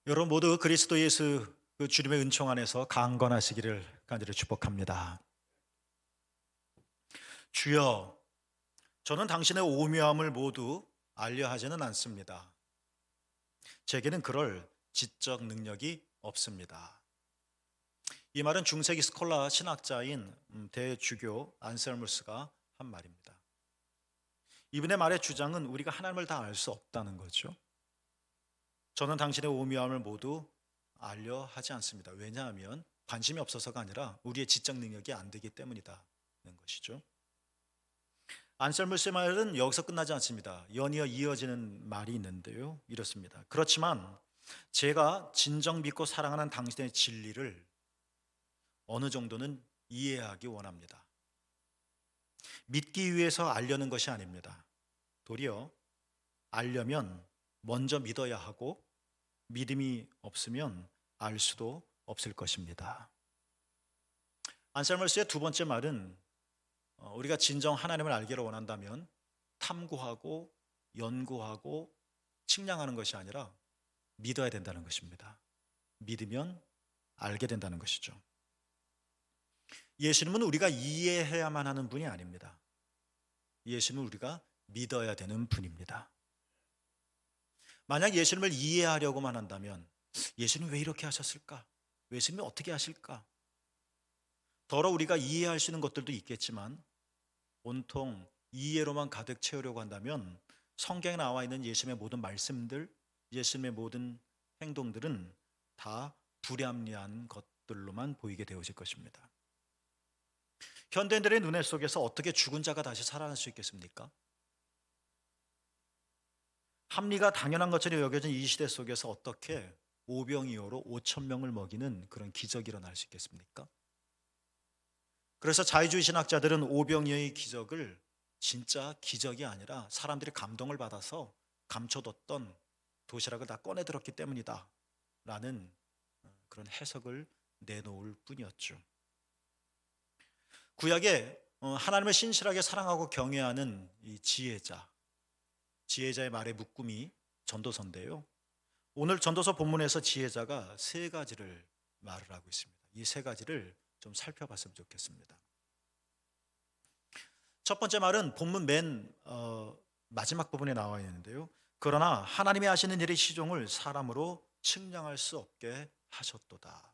여러분 모두 그리스도 예수 그 주님의 은총 안에서 강건하시기를 간절히 축복합니다. 주여, 저는 당신의 오묘함을 모두 알려 하지는 않습니다. 제게는 그럴 지적 능력이 없습니다. 이 말은 중세기 스콜라 신학자인 대주교 안셀무스가 한 말입니다. 이분의 말의 주장은 우리가 하나님을 다 알 수 없다는 거죠. 저는 당신의 오묘함을 모두 알려 하지 않습니다. 왜냐하면 관심이 없어서가 아니라 우리의 지적 능력이 안 되기 때문이다는 것이죠. 안셀무스의 말은 여기서 끝나지 않습니다. 연이어 이어지는 말이 있는데요. 이렇습니다. 그렇지만 제가 진정 믿고 사랑하는 당신의 진리를 어느 정도는 이해하기 원합니다. 믿기 위해서 알려는 것이 아닙니다. 도리어 알려면 먼저 믿어야 하고 믿음이 없으면 알 수도 없을 것입니다. 안셀머스의 두 번째 말은 우리가 진정 하나님을 알기를 원한다면 탐구하고 연구하고 측량하는 것이 아니라 믿어야 된다는 것입니다. 믿으면 알게 된다는 것이죠. 예수님은 우리가 이해해야만 하는 분이 아닙니다. 예수님은 우리가 믿어야 되는 분입니다. 만약 예수님을 이해하려고만 한다면 예수님 왜 이렇게 하셨을까? 예수님이 어떻게 하실까? 더러 우리가 이해할 수 있는 것들도 있겠지만 온통 이해로만 가득 채우려고 한다면 성경에 나와 있는 예수님의 모든 말씀들, 예수님의 모든 행동들은 다 불합리한 것들로만 보이게 되어질 것입니다. 현대인들의 눈에 속에서 어떻게 죽은 자가 다시 살아날 수 있겠습니까? 합리가 당연한 것처럼 여겨진 이 시대 속에서 어떻게 오병이어로 5천 명을 먹이는 그런 기적이 일어날 수 있겠습니까? 그래서 자유주의 신학자들은 오병이어의 기적을 진짜 기적이 아니라 사람들이 감동을 받아서 감춰뒀던 도시락을 다 꺼내들었기 때문이다 라는 그런 해석을 내놓을 뿐이었죠. 구약에 하나님을 신실하게 사랑하고 경외하는 이 지혜자의 말의 묶음이 전도서인데요. 오늘 전도서 본문에서 지혜자가 세 가지를 말을 하고 있습니다. 이 세 가지를 좀 살펴봤으면 좋겠습니다. 첫 번째 말은 본문 맨 마지막 부분에 나와 있는데요. 그러나 하나님이 하시는 일의 시종을 사람으로 측량할 수 없게 하셨도다.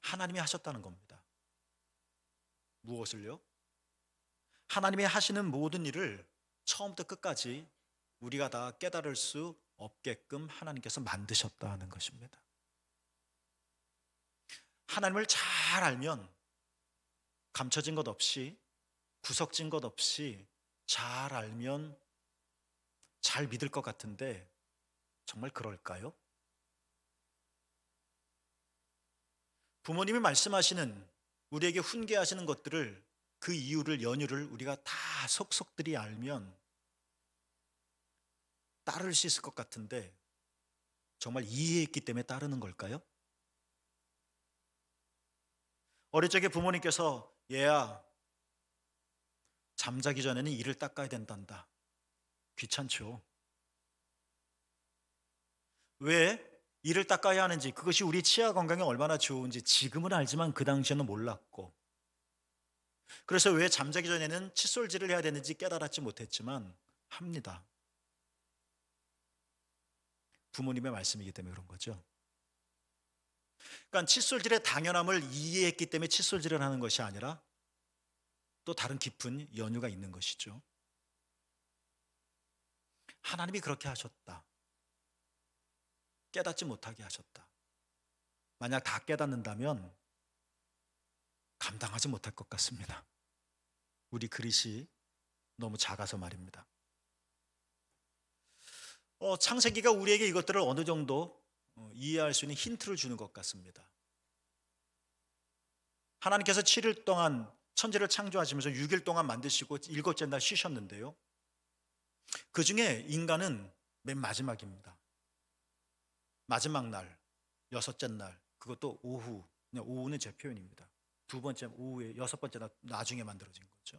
하나님이 하셨다는 겁니다. 무엇을요? 하나님이 하시는 모든 일을 처음부터 끝까지 우리가 다 깨달을 수 없게끔 하나님께서 만드셨다는 것입니다. 하나님을 잘 알면 감춰진 것 없이 구석진 것 없이 잘 알면 잘 믿을 것 같은데 정말 그럴까요? 부모님이 말씀하시는 우리에게 훈계하시는 것들을 그 이유를 연유를 우리가 다 속속들이 알면 따를 수 있을 것 같은데 정말 이해했기 때문에 따르는 걸까요? 어릴 적에 부모님께서 얘야 잠자기 전에는 이를 닦아야 된단다. 귀찮죠. 왜 이를 닦아야 하는지 그것이 우리 치아 건강에 얼마나 좋은지 지금은 알지만 그 당시에는 몰랐고 그래서 왜 잠자기 전에는 칫솔질을 해야 되는지 깨달았지 못했지만 합니다. 부모님의 말씀이기 때문에 그런 거죠. 그러니까 칫솔질의 당연함을 이해했기 때문에 칫솔질을 하는 것이 아니라 또 다른 깊은 연유가 있는 것이죠. 하나님이 그렇게 하셨다. 깨닫지 못하게 하셨다. 만약 다 깨닫는다면 감당하지 못할 것 같습니다. 우리 그릇이 너무 작아서 말입니다. 창세기가 우리에게 이것들을 어느 정도 이해할 수 있는 힌트를 주는 것 같습니다. 하나님께서 7일 동안 천지를 창조하시면서 6일 동안 만드시고 일곱째 날 쉬셨는데요. 그 중에 인간은 맨 마지막입니다. 마지막 날, 여섯째 날, 그것도 오후, 그냥 오후는 제 표현입니다. 두 번째 오후에 여섯 번째 날 나중에 만들어진 거죠.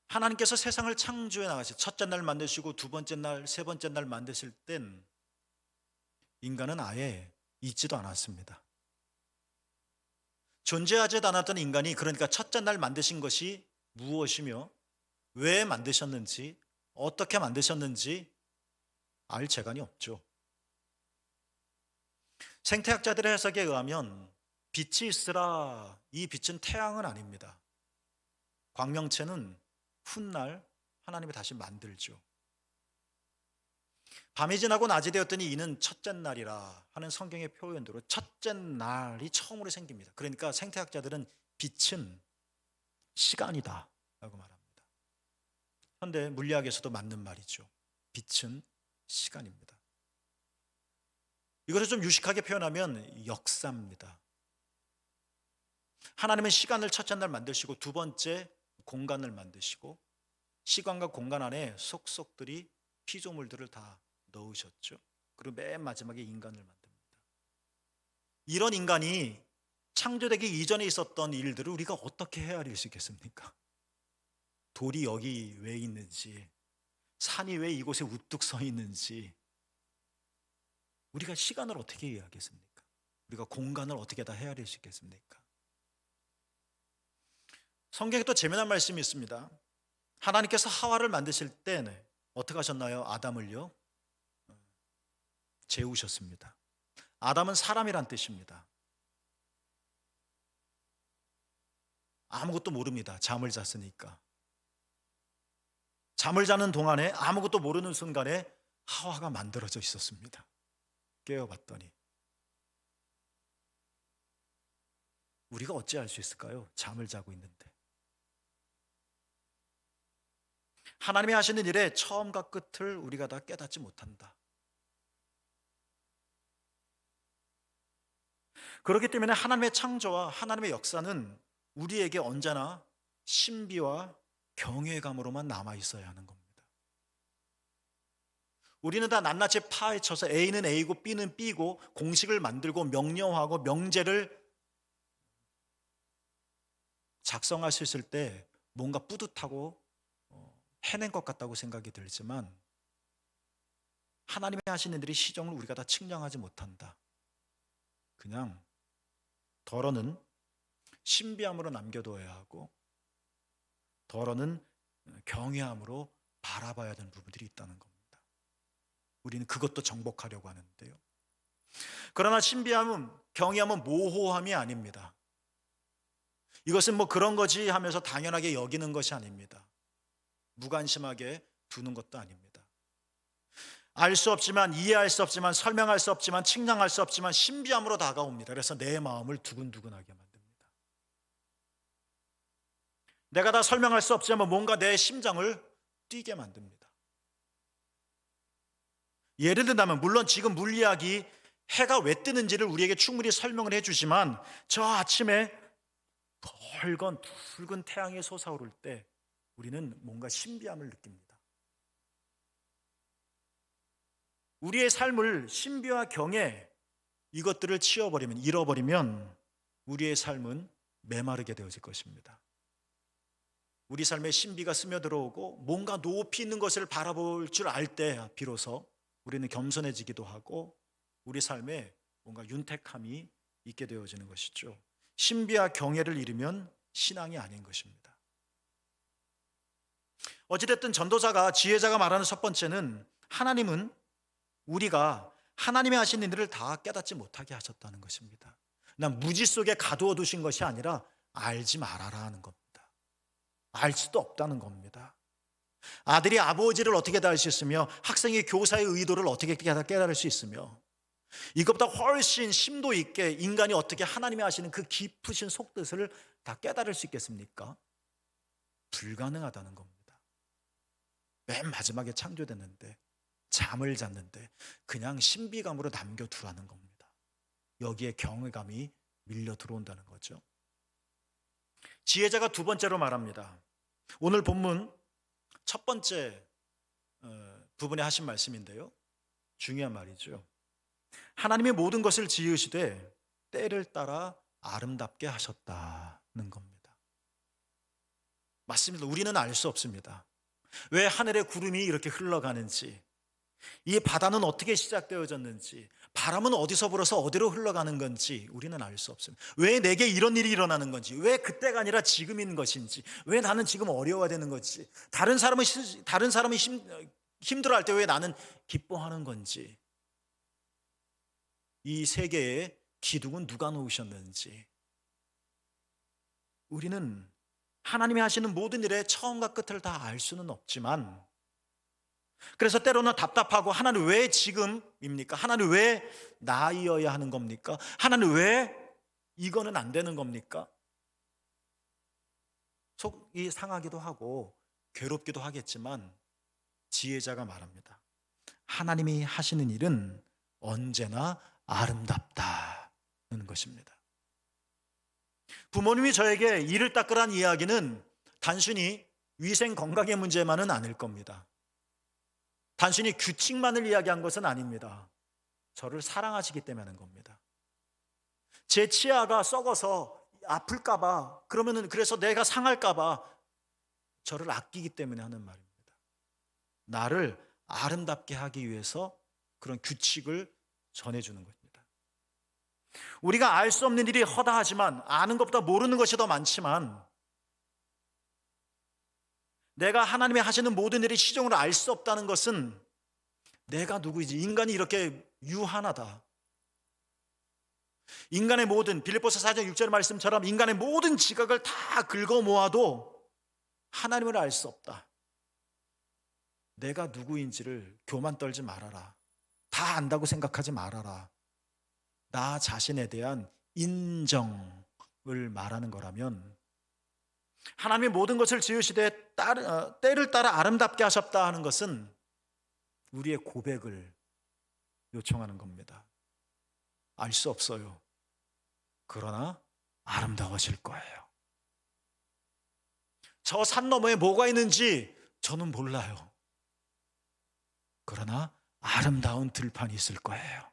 하나님께서 세상을 창조해 나가실 첫째 날 만드시고 두 번째 날, 세 번째 날 만드실 땐 인간은 아예 있지도 않았습니다. 존재하지도 않았던 인간이 그러니까 첫째 날 만드신 것이 무엇이며 왜 만드셨는지 어떻게 만드셨는지 알 재간이 없죠. 생태학자들의 해석에 의하면 빛이 있으라, 이 빛은 태양은 아닙니다. 광명체는 훗날 하나님이 다시 만들죠. 밤이 지나고 낮이 되었더니 이는 첫째 날이라 하는 성경의 표현대로 첫째 날이 처음으로 생깁니다. 그러니까 생태학자들은 빛은 시간이다 라고 말합니다. 현대 물리학에서도 맞는 말이죠. 빛은 시간입니다. 이것을 좀 유식하게 표현하면 역사입니다. 하나님은 시간을 첫째 날 만드시고 두 번째 공간을 만드시고 시간과 공간 안에 속속들이 피조물들을 다 넣으셨죠. 그리고 맨 마지막에 인간을 만듭니다. 이런 인간이 창조되기 이전에 있었던 일들을 우리가 어떻게 헤아릴 수 있겠습니까? 돌이 여기 왜 있는지, 산이 왜 이곳에 우뚝 서 있는지, 우리가 시간을 어떻게 이해하겠습니까? 우리가 공간을 어떻게 다 헤아릴 수 있겠습니까? 성경에 또 재미난 말씀이 있습니다. 하나님께서 하와를 만드실 때 어떻게 하셨나요? 아담을요? 재우셨습니다. 아담은 사람이란 뜻입니다. 아무것도 모릅니다. 잠을 잤으니까. 잠을 자는 동안에 아무것도 모르는 순간에 하와가 만들어져 있었습니다. 깨어봤더니 우리가 어찌 알 수 있을까요? 잠을 자고 있는데. 하나님이 하시는 일의 처음과 끝을 우리가 다 깨닫지 못한다. 그렇기 때문에 하나님의 창조와 하나님의 역사는 우리에게 언제나 신비와 경외감으로만 남아 있어야 하는 겁니다. 우리는 다 낱낱이 파헤쳐서 A는 A고 B는 B고 공식을 만들고 명령하고 명제를 작성할 수 있을 때 뭔가 뿌듯하고 해낸 것 같다고 생각이 들지만 하나님이 하시는 일의 시정을 우리가 다 측량하지 못한다. 그냥 덜어는 신비함으로 남겨둬야 하고 덜어는 경외함으로 바라봐야 되는 부분들이 있다는 겁니다. 우리는 그것도 정복하려고 하는데요. 그러나 신비함은 경외함은 모호함이 아닙니다. 이것은 뭐 그런 거지 하면서 당연하게 여기는 것이 아닙니다. 무관심하게 두는 것도 아닙니다. 알 수 없지만 이해할 수 없지만 설명할 수 없지만 측량할 수 없지만 신비함으로 다가옵니다. 그래서 내 마음을 두근두근하게 만듭니다. 내가 다 설명할 수 없지만 뭔가 내 심장을 뛰게 만듭니다. 예를 들면 물론 지금 물리학이 해가 왜 뜨는지를 우리에게 충분히 설명을 해주지만 저 아침에 벌건 붉은 태양이 솟아오를 때 우리는 뭔가 신비함을 느낍니다. 우리의 삶을 신비와 경외 이것들을 잃어버리면 우리의 삶은 메마르게 되어질 것입니다. 우리 삶에 신비가 스며들어오고 뭔가 높이 있는 것을 바라볼 줄 알 때 비로소 우리는 겸손해지기도 하고 우리 삶에 뭔가 윤택함이 있게 되어지는 것이죠. 신비와 경외를 잃으면 신앙이 아닌 것입니다. 어찌됐든 전도자가 지혜자가 말하는 첫 번째는 하나님은 우리가 하나님이 하시는 일을 다 깨닫지 못하게 하셨다는 것입니다. 난 무지 속에 가두어 두신 것이 아니라 알지 말아라 하는 겁니다. 알 수도 없다는 겁니다. 아들이 아버지를 어떻게 다 알 수 있으며 학생이 교사의 의도를 어떻게 깨달을 수 있으며 이것보다 훨씬 심도 있게 인간이 어떻게 하나님이 하시는 그 깊으신 속뜻을 다 깨달을 수 있겠습니까? 불가능하다는 겁니다. 맨 마지막에 창조됐는데 잠을 잤는데 그냥 신비감으로 남겨두라는 겁니다. 여기에 경외감이 밀려 들어온다는 거죠. 지혜자가 두 번째로 말합니다. 오늘 본문 첫 번째 부분에 하신 말씀인데요. 중요한 말이죠. 하나님이 모든 것을 지으시되 때를 따라 아름답게 하셨다는 겁니다. 맞습니다. 우리는 알 수 없습니다. 왜 하늘의 구름이 이렇게 흘러가는지, 이 바다는 어떻게 시작되어졌는지, 바람은 어디서 불어서 어디로 흘러가는 건지 우리는 알 수 없습니다. 왜 내게 이런 일이 일어나는 건지, 왜 그때가 아니라 지금인 것인지, 왜 나는 지금 어려워야 되는 건지, 다른 사람이 힘들어할 때 왜 나는 기뻐하는 건지, 이 세계에 기둥은 누가 놓으셨는지, 우리는 하나님이 하시는 모든 일의 처음과 끝을 다 알 수는 없지만, 그래서 때로는 답답하고, 하나님 왜 지금입니까? 하나님 왜 나이어야 하는 겁니까? 하나님 왜 이거는 안 되는 겁니까? 속이 상하기도 하고 괴롭기도 하겠지만, 지혜자가 말합니다. 하나님이 하시는 일은 언제나 아름답다는 것입니다. 부모님이 저에게 이를 닦으란 이야기는 단순히 위생 건강의 문제만은 아닐 겁니다. 단순히 규칙만을 이야기한 것은 아닙니다. 저를 사랑하시기 때문에 하는 겁니다. 제 치아가 썩어서 아플까봐, 그래서 내가 상할까봐 저를 아끼기 때문에 하는 말입니다. 나를 아름답게 하기 위해서 그런 규칙을 전해주는 겁니다. 우리가 알 수 없는 일이 허다하지만, 아는 것보다 모르는 것이 더 많지만, 내가 하나님이 하시는 모든 일이 시종으로 알 수 없다는 것은 내가 누구이지, 인간이 이렇게 유한하다. 인간의 모든, 빌립보서 4장 6절 말씀처럼 인간의 모든 지각을 다 긁어 모아도 하나님을 알 수 없다. 내가 누구인지를 교만 떨지 말아라. 다 안다고 생각하지 말아라. 나 자신에 대한 인정을 말하는 거라면, 하나님이 모든 것을 지으시되 때를 따라 아름답게 하셨다 하는 것은 우리의 고백을 요청하는 겁니다. 알 수 없어요. 그러나 아름다워질 거예요. 저 산 너머에 뭐가 있는지 저는 몰라요. 그러나 아름다운 들판이 있을 거예요.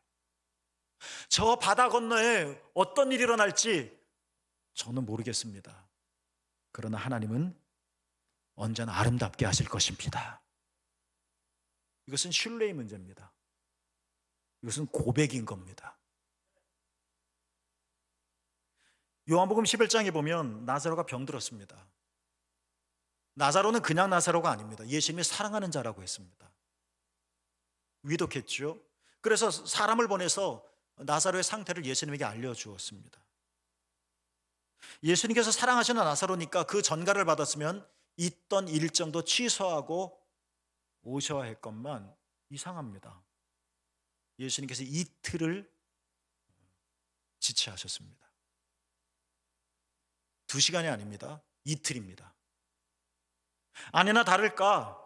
저 바다 건너에 어떤 일이 일어날지 저는 모르겠습니다. 그러나 하나님은 언제나 아름답게 하실 것입니다. 이것은 신뢰의 문제입니다. 이것은 고백인 겁니다. 요한복음 11장에 보면 나사로가 병들었습니다. 나사로는 그냥 나사로가 아닙니다. 예수님이 사랑하는 자라고 했습니다. 위독했죠. 그래서 사람을 보내서 나사로의 상태를 예수님에게 알려주었습니다. 예수님께서 사랑하시는 나사로니까 그 전가를 받았으면 있던 일정도 취소하고 오셔야 할 것만 이상합니다. 예수님께서 이틀을 지체하셨습니다. 2시간이 아닙니다. 이틀입니다. 아니나 다를까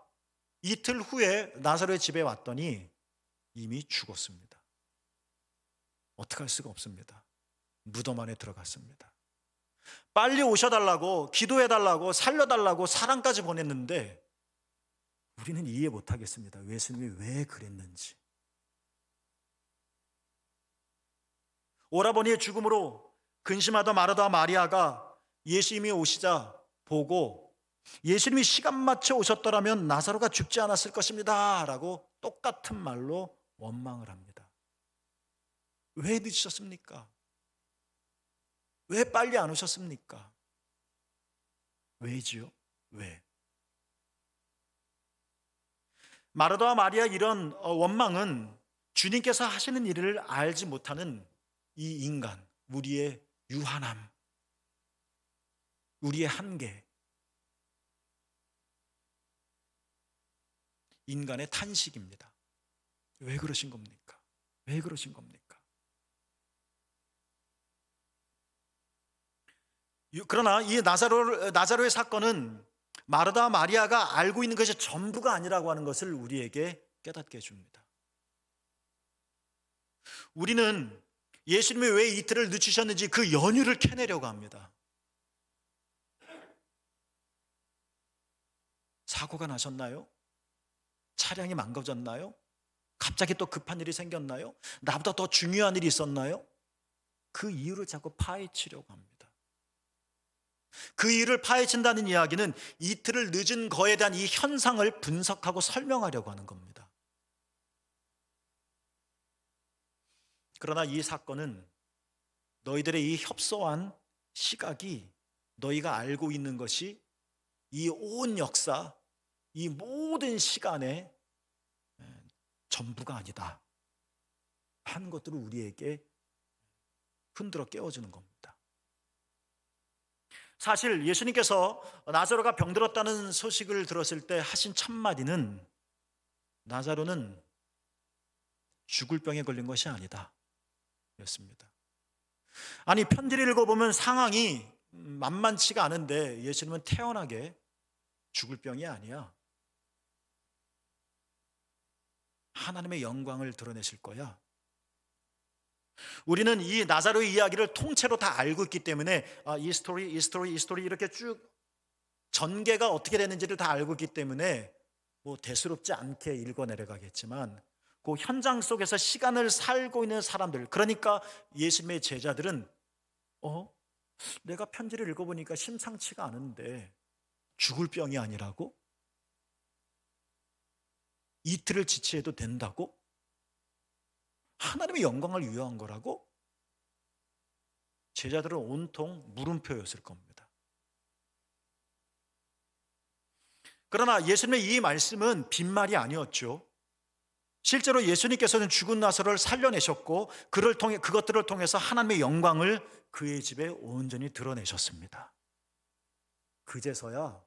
이틀 후에 나사로의 집에 왔더니 이미 죽었습니다. 어떻게 할 수가 없습니다. 무덤 안에 들어갔습니다. 빨리 오셔달라고, 기도해달라고, 살려달라고 사랑까지 보냈는데 우리는 이해 못하겠습니다. 예수님이 왜 그랬는지. 오라버니의 죽음으로 근심하던 마르다 마리아가 예수님이 오시자 보고, 예수님이 시간 맞춰 오셨더라면 나사로가 죽지 않았을 것입니다 라고 똑같은 말로 원망을 합니다. 왜 늦으셨습니까? 왜 빨리 안 오셨습니까? 왜지요? 왜? 마르다와 마리아 이런 원망은 주님께서 하시는 일을 알지 못하는 이 인간, 우리의 유한함, 우리의 한계, 인간의 탄식입니다. 왜 그러신 겁니까? 왜 그러신 겁니까? 그러나 이 나사로의 사건은 마르다와 마리아가 알고 있는 것이 전부가 아니라고 하는 것을 우리에게 깨닫게 해줍니다. 우리는 예수님이 왜 이틀을 늦추셨는지 그 연유를 캐내려고 합니다. 사고가 나셨나요? 차량이 망가졌나요? 갑자기 또 급한 일이 생겼나요? 나보다 더 중요한 일이 있었나요? 그 이유를 자꾸 파헤치려고 합니다. 그 이유를 파헤친다는 이야기는 이틀을 늦은 거에 대한 이 현상을 분석하고 설명하려고 하는 겁니다. 그러나 이 사건은 너희들의 이 협소한 시각이 너희가 알고 있는 것이 이 온 역사, 이 모든 시간의 전부가 아니다 하는 것들을 우리에게 흔들어 깨워주는 겁니다. 사실 예수님께서 나사로가 병들었다는 소식을 들었을 때 하신 첫마디는 나사로는 죽을 병에 걸린 것이 아니다 였습니다. 아니, 편지를 읽어보면 상황이 만만치가 않은데 예수님은 태연하게 죽을 병이 아니야, 하나님의 영광을 드러내실 거야. 우리는 이 나사로의 이야기를 통째로 다 알고 있기 때문에 이 스토리 이렇게 쭉 전개가 어떻게 되는지를 다 알고 있기 때문에 뭐 대수롭지 않게 읽어 내려가겠지만, 그 현장 속에서 시간을 살고 있는 사람들, 그러니까 예수님의 제자들은 내가 편지를 읽어보니까 심상치가 않은데 죽을 병이 아니라고? 이틀을 지체해도 된다고? 하나님의 영광을 위한 거라고? 제자들은 온통 물음표였을 겁니다. 그러나 예수님의 이 말씀은 빈말이 아니었죠. 실제로 예수님께서는 죽은 나사로를 살려내셨고 그것들을 통해서 하나님의 영광을 그의 집에 온전히 드러내셨습니다. 그제서야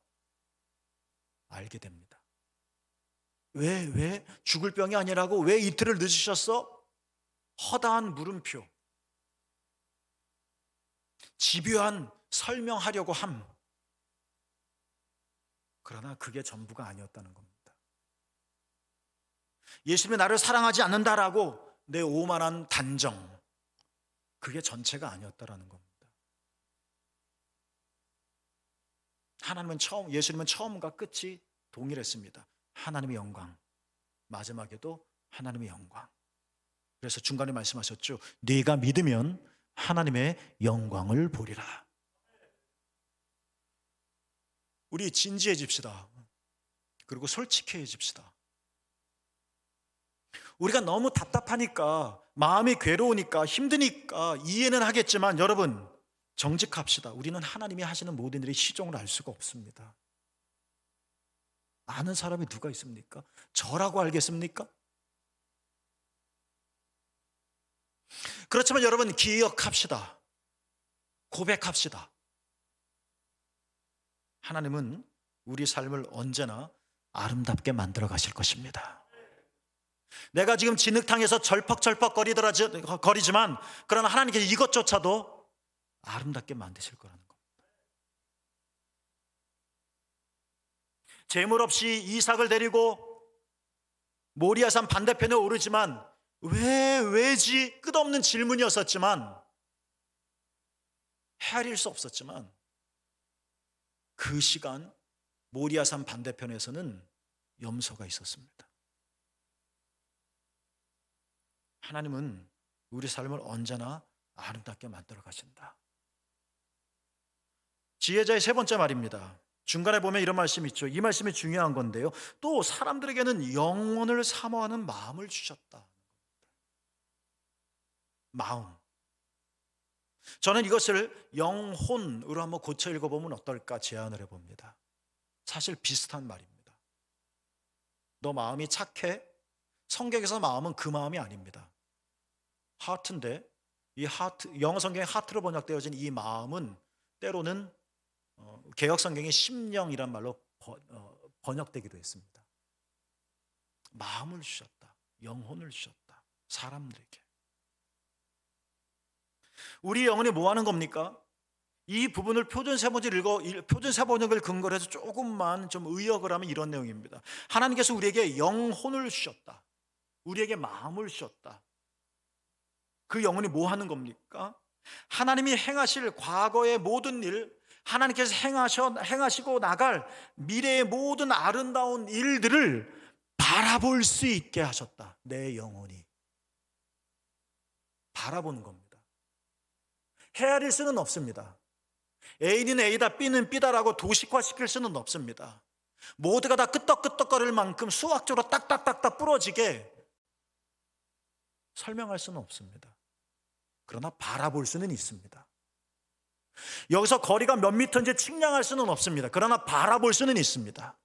알게 됩니다. 왜 죽을 병이 아니라고? 왜 이틀을 늦으셨어? 허다한 물음표, 집요한 설명하려고 함. 그러나 그게 전부가 아니었다는 겁니다. 예수님이 나를 사랑하지 않는다라고 내 오만한 단정, 그게 전체가 아니었다라는 겁니다. 예수님은 처음과 끝이 동일했습니다. 하나님의 영광, 마지막에도 하나님의 영광. 그래서 중간에 말씀하셨죠. 네가 믿으면 하나님의 영광을 보리라. 우리 진지해집시다. 그리고 솔직해집시다. 우리가 너무 답답하니까, 마음이 괴로우니까, 힘드니까 이해는 하겠지만, 여러분 정직합시다. 우리는 하나님이 하시는 모든 일의 시종을 알 수가 없습니다. 아는 사람이 누가 있습니까? 저라고 알겠습니까? 그렇지만 여러분, 기억합시다. 고백합시다. 하나님은 우리 삶을 언제나 아름답게 만들어 가실 것입니다. 내가 지금 진흙탕에서 절퍽절퍽 거리지만, 그러나 하나님께서 이것조차도 아름답게 만드실 거라는 겁니다. 재물 없이 이삭을 데리고 모리아산 반대편에 오르지만, 왜지? 끝없는 질문이었었지만, 헤아릴 수 없었지만, 그 시간 모리아산 반대편에서는 염소가 있었습니다. 하나님은 우리 삶을 언제나 아름답게 만들어 가신다. 지혜자의 세 번째 말입니다. 중간에 보면 이런 말씀이 있죠. 이 말씀이 중요한 건데요. 또 사람들에게는 영혼을 사모하는 마음을 주셨다. 마음. 저는 이것을 영혼으로 한번 고쳐 읽어보면 어떨까 제안을 해봅니다. 사실 비슷한 말입니다. 너 마음이 착해? 성경에서 마음은 그 마음이 아닙니다. 하트인데, 이 하트, 영어 성경에 하트로 번역되어진 이 마음은 때로는 개역 성경에 심령이란 말로 번역되기도 했습니다. 마음을 주셨다. 영혼을 주셨다. 사람들에게. 우리 영혼이 뭐 하는 겁니까? 이 부분을 표준 세번역을 근거로 해서 조금만 좀 의역을 하면 이런 내용입니다. 하나님께서 우리에게 영혼을 주셨다. 우리에게 마음을 주셨다. 그 영혼이 뭐 하는 겁니까? 하나님이 행하실 과거의 모든 일, 하나님께서 행하시고 나갈 미래의 모든 아름다운 일들을 바라볼 수 있게 하셨다. 내 영혼이 바라보는 겁니다. 헤아릴 수는 없습니다. A는 A다, B는 B다라고 도식화시킬 수는 없습니다. 모두가 다 끄떡끄떡거릴 만큼 수학적으로 딱딱딱딱 부러지게 설명할 수는 없습니다. 그러나 바라볼 수는 있습니다. 여기서 거리가 몇 미터인지 측량할 수는 없습니다. 그러나 바라볼 수는 있습니다.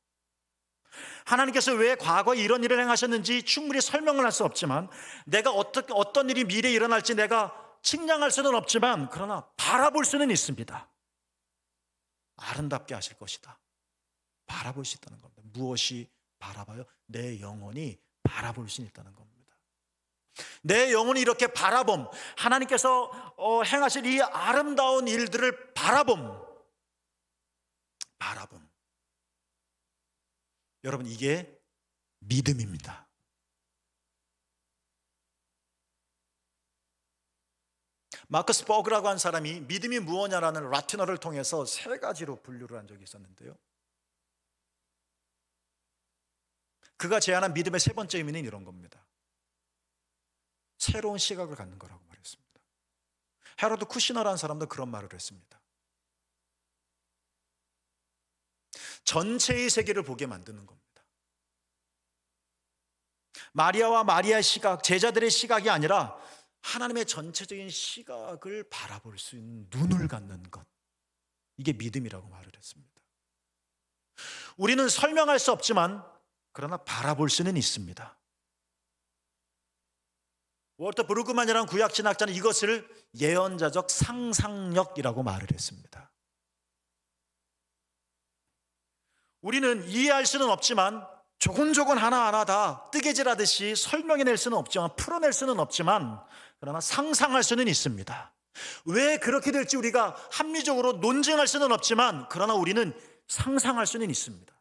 하나님께서 왜 과거에 이런 일을 행하셨는지 충분히 설명을 할 수 없지만, 내가 어떤 일이 미래에 일어날지 내가 측량할 수는 없지만, 그러나 바라볼 수는 있습니다. 아름답게 하실 것이다. 바라볼 수 있다는 겁니다. 무엇이 바라봐요? 내 영혼이 바라볼 수 있다는 겁니다. 내 영혼이 이렇게 바라봄, 하나님께서 행하실 이 아름다운 일들을 바라봄. 여러분, 이게 믿음입니다. 마커스 버그라고 한 사람이 믿음이 무엇이냐라는 라틴어를 통해서 세 가지로 분류를 한 적이 있었는데요, 그가 제안한 믿음의 세 번째 의미는 이런 겁니다. 새로운 시각을 갖는 거라고 말했습니다. 헤로드 쿠시너라는 사람도 그런 말을 했습니다. 전체의 세계를 보게 만드는 겁니다. 마리아와 마리아의 시각, 제자들의 시각이 아니라 하나님의 전체적인 시각을 바라볼 수 있는 눈을 갖는 것, 이게 믿음이라고 말을 했습니다. 우리는 설명할 수 없지만 그러나 바라볼 수는 있습니다. 월터 브루그만이라는 구약 신학자는 이것을 예언자적 상상력이라고 말을 했습니다. 우리는 이해할 수는 없지만 조곤조곤 하나하나 다 뜨개질하듯이 설명해낼 수는 없지만, 풀어낼 수는 없지만, 그러나 상상할 수는 있습니다. 왜 그렇게 될지 우리가 합리적으로 논증할 수는 없지만, 그러나 우리는 상상할 수는 있습니다.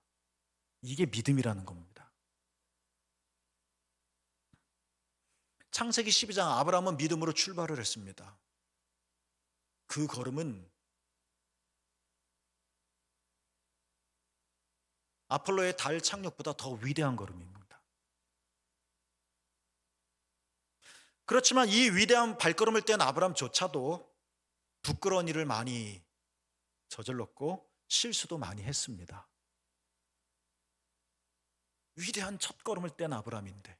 이게 믿음이라는 겁니다. 창세기 12장, 아브라함은 믿음으로 출발을 했습니다. 그 걸음은 아폴로의 달 착륙보다 더 위대한 걸음입니다. 그렇지만 이 위대한 발걸음을 뗀 아브라함조차도 부끄러운 일을 많이 저질렀고 실수도 많이 했습니다. 위대한 첫걸음을 뗀 아브라함인데,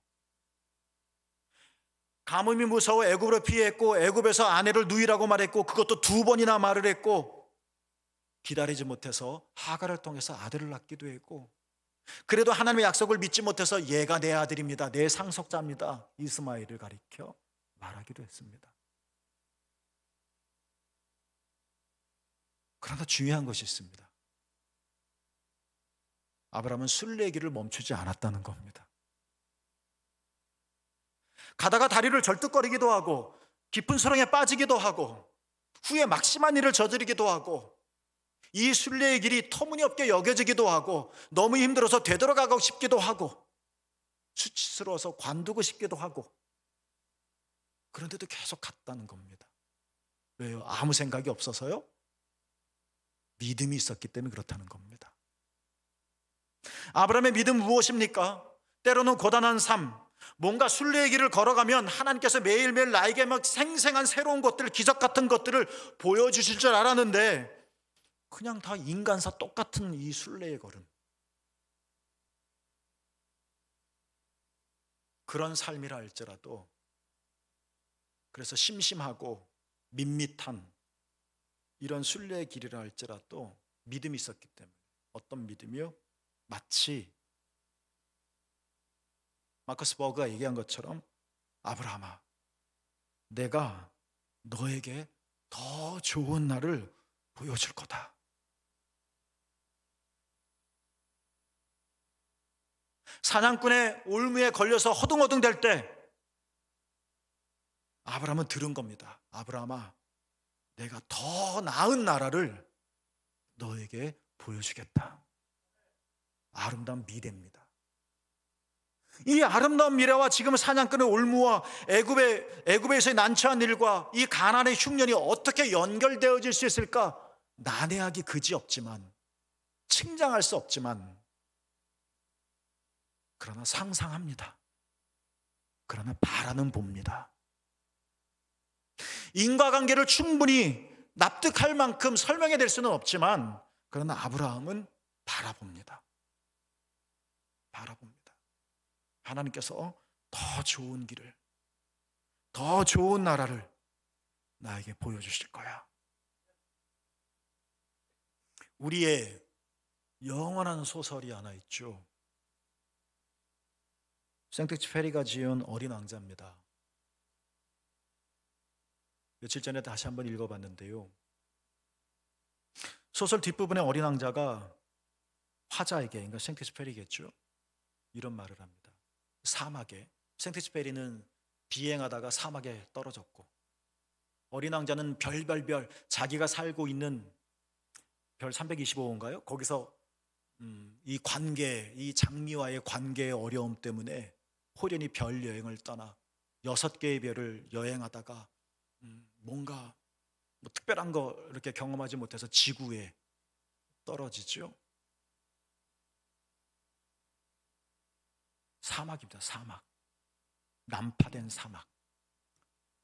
가뭄이 무서워 애굽으로 피했고, 애굽에서 아내를 누이라고 말했고, 그것도 2번이나 말을 했고, 기다리지 못해서 하갈을 통해서 아들을 낳기도 했고, 그래도 하나님의 약속을 믿지 못해서 얘가 내 아들입니다, 내 상속자입니다, 이스마엘을 가리켜 말하기도 했습니다. 그러나 중요한 것이 있습니다. 아브라함은 순례길을 멈추지 않았다는 겁니다. 가다가 다리를 절뚝거리기도 하고, 깊은 수렁에 빠지기도 하고, 후에 막심한 일을 저지르기도 하고, 이 순례의 길이 터무니없게 여겨지기도 하고, 너무 힘들어서 되돌아가고 싶기도 하고, 수치스러워서 관두고 싶기도 하고, 그런데도 계속 갔다는 겁니다. 왜요? 아무 생각이 없어서요? 믿음이 있었기 때문에 그렇다는 겁니다. 아브라함의 믿음은 무엇입니까? 때로는 고단한 삶, 뭔가 순례의 길을 걸어가면 하나님께서 매일매일 나에게 막 생생한 새로운 것들, 기적 같은 것들을 보여주실 줄 알았는데, 그냥 다 인간사 똑같은 이 순례의 걸음, 그런 삶이라 할지라도, 그래서 심심하고 밋밋한 이런 순례의 길이라 할지라도 믿음이 있었기 때문에. 어떤 믿음이요? 마치 마커스 버그가 얘기한 것처럼, 아브라함아, 내가 너에게 더 좋은 날을 보여줄 거다. 사냥꾼의 올무에 걸려서 허둥허둥 될 때 아브라함은 들은 겁니다. 아브라함아, 내가 더 나은 나라를 너에게 보여주겠다. 아름다운 미래입니다. 이 아름다운 미래와 지금 사냥꾼의 올무와 애굽에서의 난처한 일과 이 가나안의 흉년이 어떻게 연결되어질 수 있을까? 난해하기 그지없지만, 측량할 수 없지만, 그러나 상상합니다. 그러나 바라는 봅니다. 인과관계를 충분히 납득할 만큼 설명해 낼 수는 없지만, 그러나 아브라함은 바라봅니다. 하나님께서 더 좋은 길을, 더 좋은 나라를 나에게 보여주실 거야. 우리의 영원한 소설이 하나 있죠. 생텍쥐페리가 지은 어린 왕자입니다. 며칠 전에 다시 한번 읽어봤는데요, 소설 뒷부분에 어린 왕자가 화자에게, 그러니까 생텍쥐페리겠죠, 이런 말을 합니다. 사막에, 생텍쥐페리는 비행하다가 사막에 떨어졌고, 어린 왕자는 별별별 자기가 살고 있는 별 325호인가요? 거기서 이 관계, 이 장미와의 관계의 어려움 때문에 호련히 별 여행을 떠나 6개의 별을 여행하다가 뭔가 뭐 특별한 거 이렇게 경험하지 못해서 지구에 떨어지죠. 사막입니다. 사막. 난파된 사막.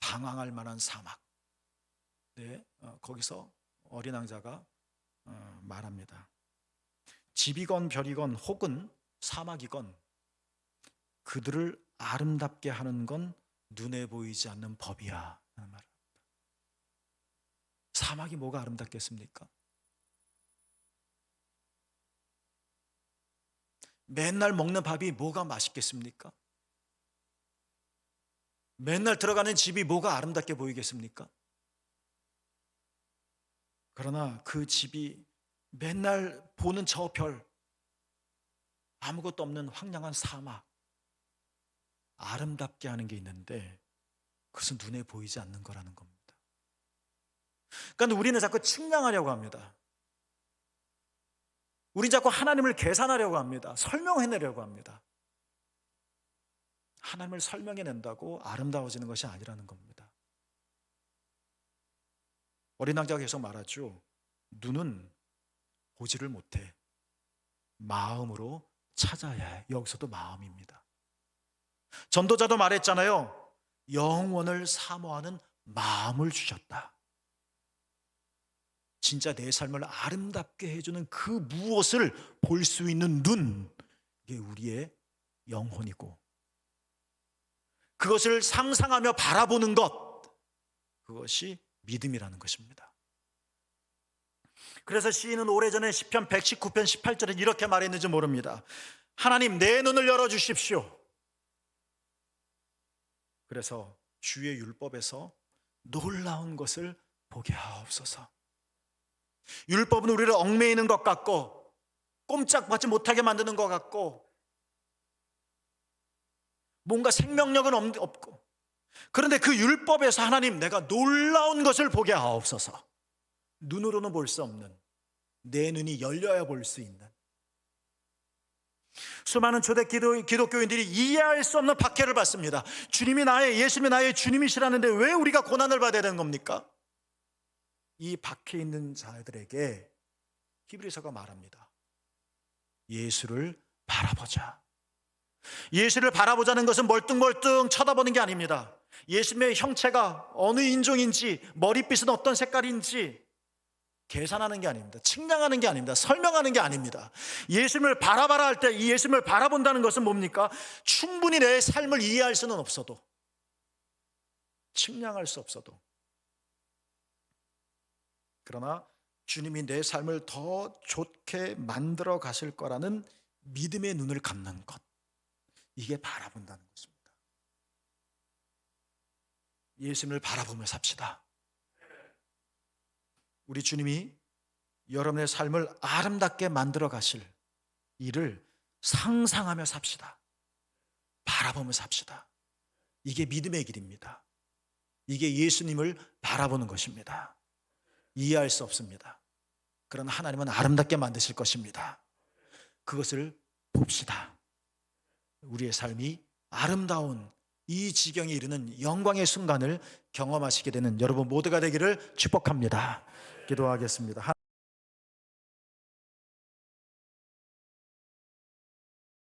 방황할 만한 사막. 네, 거기서 어린 왕자가 말합니다. 집이건 별이건 혹은 사막이건 그들을 아름답게 하는 건 눈에 보이지 않는 법이야 라는 말을 합니다. 사막이 뭐가 아름답겠습니까? 맨날 먹는 밥이 뭐가 맛있겠습니까? 맨날 들어가는 집이 뭐가 아름답게 보이겠습니까? 그러나 그 집이 맨날 보는 저 별, 아무것도 없는 황량한 사막, 아름답게 하는 게 있는데 그것은 눈에 보이지 않는 거라는 겁니다. 그러니까 우리는 자꾸 측량하려고 합니다. 우리 자꾸 하나님을 계산하려고 합니다. 설명해내려고 합니다. 하나님을 설명해낸다고 아름다워지는 것이 아니라는 겁니다. 어린 왕자가 계속 말하죠. 눈은 보지를 못해. 마음으로 찾아야 해. 여기서도 마음입니다. 전도자도 말했잖아요. 영원을 사모하는 마음을 주셨다. 진짜 내 삶을 아름답게 해주는 그 무엇을 볼 수 있는 눈, 이게 우리의 영혼이고, 그것을 상상하며 바라보는 것, 그것이 믿음이라는 것입니다. 그래서 시인은 오래전에 시편 119편 18절에 이렇게 말했는지 모릅니다. 하나님, 내 눈을 열어주십시오. 그래서 주의 율법에서 놀라운 것을 보게 하옵소서. 율법은 우리를 얽매이는 것 같고 꼼짝받지 못하게 만드는 것 같고 뭔가 생명력은 없고, 그런데 그 율법에서 하나님, 내가 놀라운 것을 보게 하옵소서. 눈으로는 볼 수 없는, 내 눈이 열려야 볼 수 있는, 수많은 초대 기독교인들이 이해할 수 없는 박해를 받습니다. 예수님이 나의 주님이시라는데 왜 우리가 고난을 받아야 되는 겁니까? 이 박해 있는 자들에게 히브리서가 말합니다. 예수를 바라보자. 예수를 바라보자는 것은 멀뚱멀뚱 쳐다보는 게 아닙니다. 예수님의 형체가 어느 인종인지, 머리빛은 어떤 색깔인지 계산하는 게 아닙니다. 측량하는 게 아닙니다. 설명하는 게 아닙니다. 예수님을 바라봐라 할 때 이 예수님을 바라본다는 것은 뭡니까? 충분히 내 삶을 이해할 수는 없어도, 측량할 수 없어도, 그러나 주님이 내 삶을 더 좋게 만들어 가실 거라는 믿음의 눈을 감는 것, 이게 바라본다는 것입니다. 예수님을 바라보며 삽시다. 우리 주님이 여러분의 삶을 아름답게 만들어 가실 일을 상상하며 삽시다. 바라보며 삽시다. 이게 믿음의 길입니다. 이게 예수님을 바라보는 것입니다. 이해할 수 없습니다. 그러나 하나님은 아름답게 만드실 것입니다. 그것을 봅시다. 우리의 삶이 아름다운 이 지경에 이르는 영광의 순간을 경험하시게 되는 여러분 모두가 되기를 축복합니다. 기도하겠습니다.